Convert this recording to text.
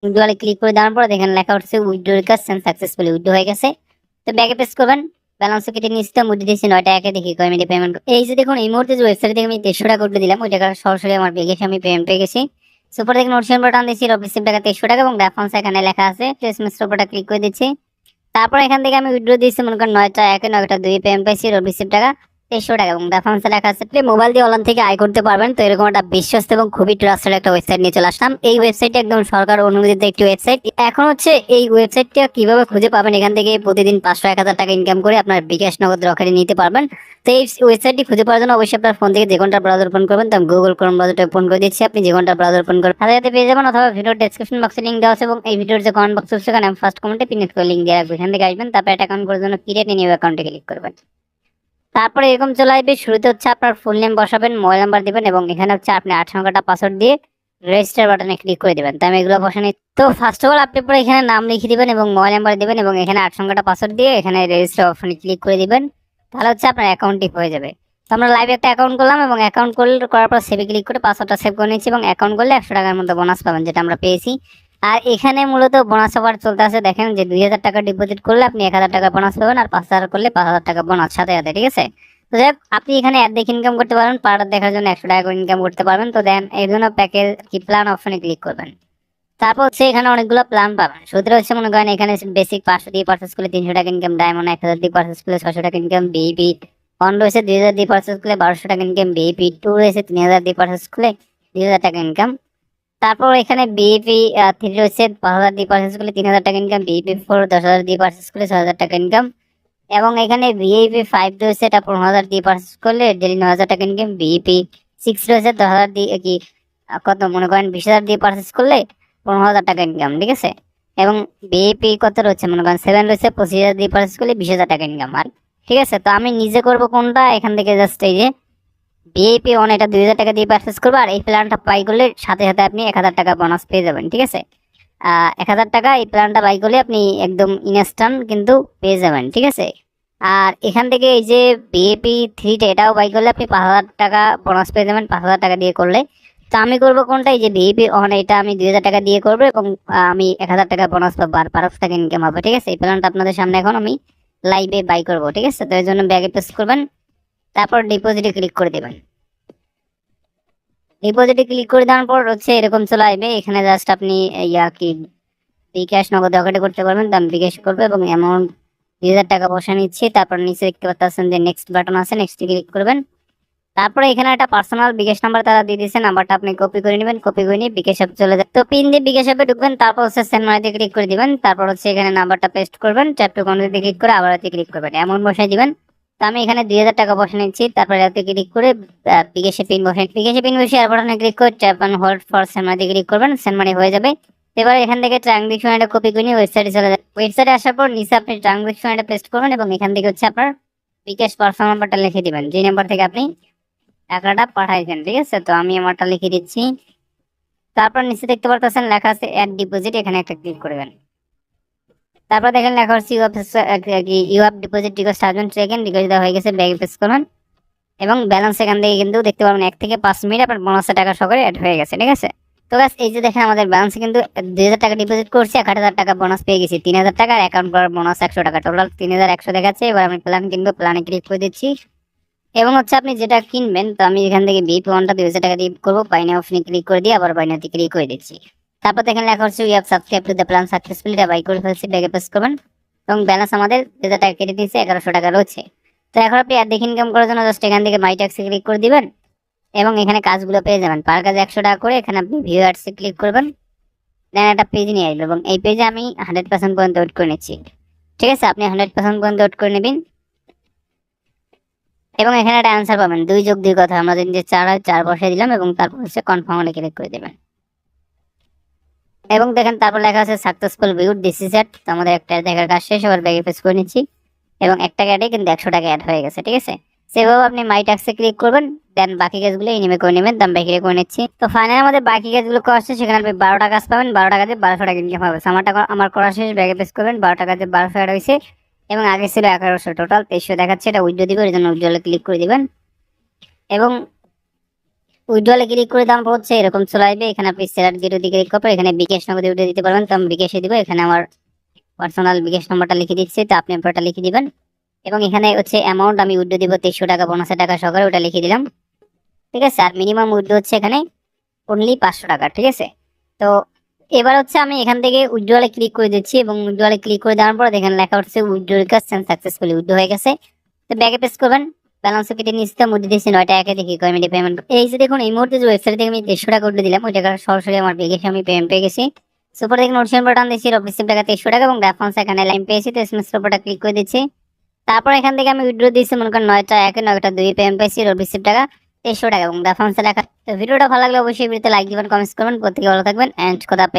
উইথড্রলে click করে দেওয়ার পর দেখেন লেখা উঠছে withdraw request send successfully, withdraw হয়ে গেছে। তো ব্যাকে প্রেস করবেন, ব্যালেন্স কেটে নিচ্ছি, মুদ্রা দিয়েছি 9 টাকা দেখি কয় মিনিটে পেমেন্ট। এই যে দেখুন এই মুহূর্তে যে ওয়েবসাইট থেকে আমি 1300 টাকা করে দিলাম, ওই টাকা সরাসরি আমার বিকাশে আমি পেমেন্ট পেয়ে গেছি। সুপার দেখুন নোটিফিকেশন বাটন দিয়েছি, রিসিভ টাকা 1300 টাকা এবং রেফারেন্স এখানে লেখা আছে, প্লেসমেন্ট উপরটা ক্লিক করে দিচ্ছি। তারপর এখান থেকে আমি উইথড্র দিয়েছি মনে করেন 9টা 1 9টা 2 পেমেন্ট পাইছি, রিসিভ টাকা 1300 টাকা এবং রেফারেন্স লেখা আছে। আপনি মোবাইল দিয়ে অনলাইন থেকে আয় করতে পারবেন। তো এরকম একটা বিশ্বস্ত এবং খুবই ট্রাস্টেড একটা ওয়েবসাইট নিয়ে চলে আসলাম। এই ওয়েবসাইটটা একদম সরকার অনুমোদিত একটি ওয়েবসাইট। এখন হচ্ছে এই ওয়েবসাইটটা কিভাবে খুঁজে পাবেন, এখান থেকে প্রতিদিন 500 1000 টাকা ইনকাম করে আপনার বিকাশ নগদ রকেটে নিতে পারবেন। তো এই ওয়েবসাইটটি খুঁজে পাওয়ার জন্য অবশ্যই আপনার ফোন থেকে যে কোনটা ব্রাউজার ওপেন করবেন, তো গুগল ক্রোম ব্রাউজারটা ওপেন করে দিচ্ছি, আপনি যে কোনটা ব্রাউজার ওপেন করবেন সাথে সাথে পেয়ে যাবেন, অথবা ভিডিওর ডেসক্রিপশন বক্সে লিংক দেওয়া আছে এবং এই ভিডিওর যে কমেন্ট বক্স আছে সেখানে আমি ফার্স্ট কমেন্টে পিন করে লিংক দিয়ে রাখবো, এখান থেকে আসবেন। তারপর একটা অ্যাকাউন্ট করার জন্য ক্রিয়েট নিউ অ্যাকাউন্টে ক্লিক করবেন। তারপরে এরকম চলে আসবে, শুরুতে হচ্ছে আপনার ফুল নেম বসাবেন, মোবাইল নাম্বার দিবেন এবং এখানে হচ্ছে আপনি 8 সংখ্যাটা পাসওয়ার্ড দিয়ে রেজিস্টার বাটনে ক্লিক করে দিবেন। তো আমি এগুলো বসানি। তো ফার্স্ট অফ অল আপনি পরে এখানে নাম লিখে দিবেন এবং মোবাইল নাম্বার দিবেন এবং এখানে 8 সংখ্যাটা পাসওয়ার্ড দিয়ে এখানে রেজিস্টার অপশনে ক্লিক করে দিবেন। তাহলে হচ্ছে আপনার অ্যাকাউন্টটি হয়ে যাবে। তো আমরা লাইভে একটা অ্যাকাউন্ট করলাম এবং অ্যাকাউন্ট করার পর সেভে ক্লিক করে পাসওয়ার্ডটা সেভ করে নিচ্ছি এবং অ্যাকাউন্ট করলে 100 টাকার মতো বোনাস পাবেন, যেটা আমরা পেয়েছি। আর এখানে মূলত বোনাস অফার চলতে আছে, দেখেন যে 2000 টাকা ডিপোজিট করলে আপনি 1000 টাকা বোনাস পাবেন আর 5000 করলে 5000 টাকা বোনাস সাথে সাথে, ঠিক আছে। তো যাই হোক, আপনি এখানে অ্যাড দেখে ইনকাম করতে পারবেন, পার দেখার জন্য 100 টাকা করে ইনকাম করতে পারবেন। তো দেন এই জন্য প্যাকেজ কি প্ল্যান অপশনে ক্লিক করবেন। তারপর হচ্ছে এখানে অনেকগুলো প্ল্যান পাবেন। শুধু হচ্ছে মনে করেন এখানে বেসিক 500 দিয়ে পারচেস করলে 300 টাকা ইনকাম, ডায়মন্ড 1000 দিয়ে পারচেস করলে 600 টাকা ইনকাম, বিপি 1 রয়েছে 2000 দিয়ে পারচেস করলে 1200 টাকা ইনকাম, বিপি 2 রয়েছে 3000 দিয়ে পারচেস করলে 2000 টাকা ইনকাম। তারপর এখানে বিপি 3 রয়েছে 5000 দিয়ে পারচেস করলে 3000 টাকা ইনকাম, বিপি 4 10,000 দিয়ে পারচেস করলে 6000 টাকা ইনকাম এবং এখানে ভিআইপি 5 রয়েছে, এটা 15,000 দিয়ে পারচেস করলে ডেলি 9000 টাকা ইনকাম, ভিআইপি 6 রয়েছে 10,000 দিয়ে কি কত মনে করেন 20,000 দিয়ে পারচেস করলে 15,000 টাকা ইনকাম, ঠিক আছে। এবং ভিআইপি কত রয়েছে মনে করেন 7 রয়েছে 25,000 দিয়ে পারচেস করলে 20,000 টাকা ইনকাম। আর ঠিক আছে, তো আমি নিজে করব কোনটা, এখান থেকে জাস্ট এই যে ভিআইপি অন এটা 2000 টাকা দিয়ে পারচেস করবো আর এই প্ল্যানটা বাই করলে সাথে সাথে আপনি 1000 টাকা বোনাস পেয়ে যাবেন, ঠিক আছে। 1000 টাকা এই প্ল্যানটা বাই করলে আপনি একদম ইনস্ট্যান্ট কিন্তু পেয়ে যাবেন, ঠিক আছে। আর এখান থেকে এই যে বিএপি 3টা এটাও বাই করলে আপনি 5000 টাকা বোনাস পেয়ে যাবেন 5000 টাকা দিয়ে করলে। তো আমি করবো কোনটা, এই যে বিএপি অন এটা আমি 2000 টাকা দিয়ে করবো এবং আমি 1000 টাকা বোনাস পাবো আর 1200 টাকা ইনকাম হবে, ঠিক আছে। এই প্ল্যানটা আপনাদের সামনে এখন আমি লাইভে বাই করবো, ঠিক আছে। তো এর জন্য ব্যাগে প্রেস করবেন, তারপর ডিপোজিটে ক্লিক করে দেবেন। ডিপোজিটে ক্লিক করে দেওয়ার পর হচ্ছে এরকম চলে আসবে, এখানে জাস্ট আপনি ইয়া কি বিকাশ নগদ রকেটে করতে পারবেন। তো আমি বিকাশ করবো এবং অ্যামাউন্ট 2000 টাকা বসে নিচ্ছি। তারপর নিচে দেখতে পাচ্ছেন যে নেক্সট বাটন আছে, নেক্সটে ক্লিক করবেন। তারপরে এখানে একটা পার্সোনাল বিকাশ নাম্বার তারা দিয়ে দিয়েছে, নাম্বারটা আপনি কপি করে নেবেন, কপি করে নিয়ে বিকাশ অ্যাপ চলে যায়। তো পিন দিয়ে বিকাশ অ্যাপে ঢুকবেন, তারপর হচ্ছে সেন্ড মানিতে ক্লিক করে দিবেন। তারপর হচ্ছে এখানে নাম্বারটা পেস্ট করবেন, ট্যাপ টু কন্টিনিউতে ক্লিক করে আবার এতে ক্লিক করবেন, অ্যামাউন্ট বসাই দিবেন। তো আমি এখানে 2000 টাকা বসে নিচ্ছি। তারপর এতে ক্লিক করে বিকাশে পিন বসে, বিকাশে পিন বসে আর বাটনে ক্লিক করে tap and hold for send মানিতে ক্লিক করবেন, সেন্ড মানি হয়ে যাবে। এবার এখান থেকে ট্রানজাকশন এটা কপি করে নিয়ে ওয়েবসাইটে চলে যাবে। ওয়েবসাইটে আসার পর নিচে আপনি ট্রানজাকশন এটা পেস্ট করবেন এবং এখান থেকে হচ্ছে আপনার বিকাশ পার্সোনাল নাম্বারটা লিখে দিবেন, যে নাম্বার থেকে আপনি টাকাটা পাঠাইছেন, ঠিক আছে। তো আমি আমারটা লিখে দিচ্ছি। তারপর নিচে দেখতে পারতেছেন লেখা আছে অ্যাড ডিপোজিট, এখানে একটা ক্লিক করবেন। তারপর দেখেন লেখা হচ্ছে ইউ হ্যাভ ডিপোজিট রিকোয়েস্ট হাজবেন্ড ট্রেকেন, রিকোয়েস্ট দেওয়া হয়ে গেছে, ব্যাগে প্রেস করবেন এবং ব্যালেন্স এখান থেকে কিন্তু দেখতে পাবেন 1 থেকে 5 মিনিট আপনার বোনাসের টাকা সহকারে অ্যাড হয়ে গেছে, ঠিক আছে। তো গাছ এই যে দেখেন আমাদের ব্যালেন্সে কিন্তু 2000 টাকা ডিপোজিট করছি, 1000 টাকা বোনাস পেয়ে গেছি, 3000 টাকা আর অ্যাকাউন্ট করার বোনাস 100 টাকা, টোটাল 3100 দেখাচ্ছে। এবার আমি প্ল্যান কিনবো, প্ল্যানে ক্লিক করে দিচ্ছি এবং হচ্ছে আপনি যেটা কিনবেন, তো আমি এখান থেকে বিপি ওয়ানটা 2000 টাকা দিয়ে করবো, বাইনে অপশনে ক্লিক করে দিয়ে আবার বাইনাতে ক্লিক করে দিচ্ছি। তারপর দেখেন লেখা হচ্ছে we have subscribe to the plan successfully, এটা বাই করে ফেলছি, ব্যাগে প্রেস করবেন এবং ব্যালেন্স আমাদের 2000 টাকা কেটে দিয়েছে, 1100 টাকা রয়েছে। তো এখন আপনি আর দেখে ইনকাম করার জন্য জাস্ট এখান থেকে মাই ট্যাক্সে ক্লিক করে দিবেন এবং এখানে কাজগুলো পেয়ে যাবেন, পার কাজে 100 টাকা করে। এখানে আপনি ভিউ অ্যাডসে ক্লিক করবেন, দেন একটা পেজ নিয়ে আসবে এবং এই পেজে আমি 100% পর্যন্ত ওয়েট করে নিচ্ছি, ঠিক আছে। আপনি 100% পর্যন্ত ওয়েট করে নেবেন এবং এখানে একটা অ্যান্সার পাবেন 2 যোগ 2 কথা, আমরা যে 4 হয় 4 বসাই দিলাম এবং তারপর হচ্ছে কনফার্ম ক্লিক করে দেবেন এবং দেখেন তারপর লেখা আছে সাকসেসফুল ভিউ দিস ইজ এট। তো আমাদের একটা দেখার কাজ শেষ, আবার ব্যাগে প্রেস করে নিচ্ছি এবং একটা অ্যাডে কিন্তু 100 টাকা অ্যাড হয়ে গেছে, ঠিক আছে। সেভাবে আপনি মাই ট্যাক্সে ক্লিক করবেন, দেন বাকি কাজগুলো এনিমে করে নেবেন, দাম বাকি করে নিচ্ছি। তো ফাইনালি আমাদের বাকি কাজগুলো করা শেষ, সেখানে আপনি 12 টাকা কাজ পাবেন, 12 টাকা দিয়ে 1200 টাকা ইনকাম হবে। আমার করা শেষ, ব্যাগে প্রেস করবেন, 12 টাকা দিয়ে 1200 অ্যাড হয়েছে এবং আগে ছিল 1100, টোটাল 2300 দেখাচ্ছে। এটা উইথড্র দিবে, ওই জন্য উইথড্রলে ক্লিক করে দিবেন এবং উইথড্রলে ক্লিক করে দাম হচ্ছে এরকম চলে আসবে। এখানে আপনি সেলার জিরো দিয়ে ক্লিক করবেন, এখানে বিকাশ নগদে উঠে দিতে পারবেন। তো আমি বিকাশে দিব, এখানে আমার পার্সোনাল বিকাশ নম্বরটা লিখে দিচ্ছি, তো আপনি আপনারটা লিখে দিবেন। এবং এখানে হচ্ছে অ্যামাউন্ট আমি উইথড্র দিব 2300 টাকা, 50 টাকা সহকারে, ওটা লিখে দিলাম। ঠিক আছে, আর মিনিমাম উইথড্র হচ্ছে এখানে অনলি 500 টাকা। ঠিক আছে, তো এবার হচ্ছে আমি এখান থেকে উইথড্রলে ক্লিক করে দিচ্ছি, এবং উইথড্রলে ক্লিক করে দেওয়ার পর এখানে লেখা হচ্ছে উইথড্র রিকোয়েস্ট সাকসেসফুলি উইথড্র হয়ে গেছে। তো ব্যাকে প্রেস করবেন, ব্যালেন্স কেটে নিচে মুদ্রা দিয়েছি 9 টাকা দেখি কমিটি পেমেন্ট। এই যে দেখুন এই মুহূর্তে যে ওয়েবসাইট থেকে আমি 2300 টাকা উঠে দিলাম, ওই টাকা সরাসরি আমার বিকাশে আমি পেমেন্ট পেয়ে গেছি। সুপার দেখুন নোটিফিকেশন বাটন দিয়েছি, রিসিভ টাকা 2300 টাকা, এবং রেফারেন্স এখানে লাইন পেয়েছি, তো এসএমএস উপরটা ক্লিক করে দিচ্ছি। তারপর এখান থেকে আমি উইথড্র দিয়েছি মনে করেন 9টা 1 9টা 2 পেমেন্ট পেয়েছি, রিসিভ টাকা 2300 টাকা, এবং রেফারেন্স লেখা। তো ভিডিওটা ভালো লাগলে অবশ্যই ভিডিওতে লাইক দিবেন, কমেন্টস করবেন। প্রত্যেকে ভালো থাকবেন এন্ড খোদা হাফেজ।